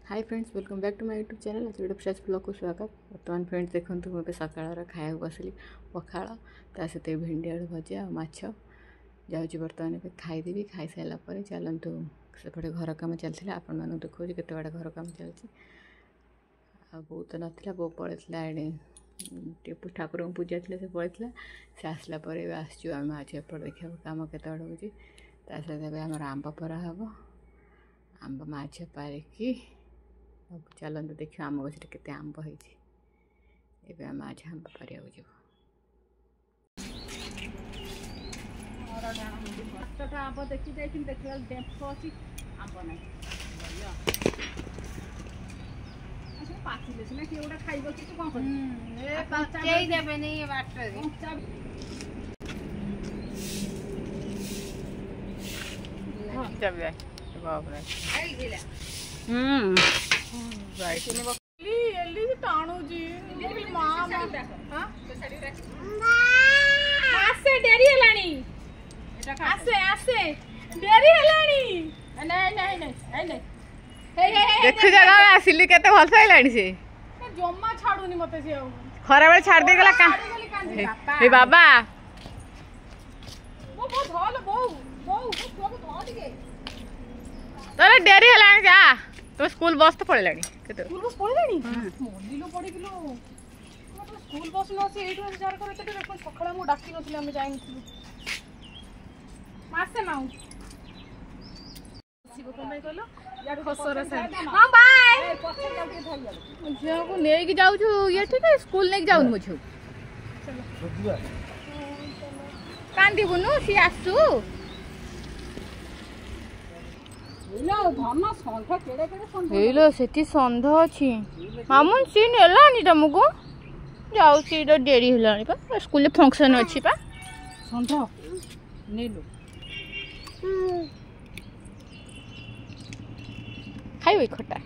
Hi friends, welcome back to my YouTube channel आज fresh blog को स्वागत। बर्तमान फ्रेंड्स देखो मुझे सकाल खाया बसली पखाड़ ता सहित भेंडी आलू भजा और माछ जाऊँगी बर्तमान खाईदेवी। खाई सारापर चलतु सेपटे घर कम चलता आपण मैं देखा केते बड़ा घर कम चलती बो तो नाला बो पड़े आड़े ठाकुर पूजा थी से पड़े से आसला आसमें आज एपट देखा कम केते बड़ा हो सहित आम आंब परा हम आंब माछ पारिकी चलते देख आम गच के आंब होती आम आज आंब पारिया आंब देखी देखा डेम्फ अच्छी आंब ना पाचिले सीना किए गोटे खाइब कि तू कौन देखु जगह आसिली केते भल पाइलानी से जम्मा छाडुनी मते से खरा बेले छाड़ दे गला का हे बाबा वो बहुत हल बो के तोरे डेरी हलानी जा तो स्कूल बस तो पड़ेलानी केते स्कूल बस पड़ेलानी मोलिलो पड़ी किलो तो स्कूल बस न से एठो विचार करे ते देखो सखळा मो डाकी नथिले हम जाई नथिलु मासे नाउ सिबो कमाई कलो या खसर से हां बाय पछे जाउ के धइया झियो को नेई के जाउ छु ये ठीक है स्कूल नेई जाउ मो छु चलो कांदी बुनु सी आसु हेलो धन संध केडे केडे संध हेलो सेठी संध अछि मामुन सी नेलानी तमको जाउ सी तो देरी हलानी पा स्कूल फंक्शन अछि पा संध नेलो खाइबे खटा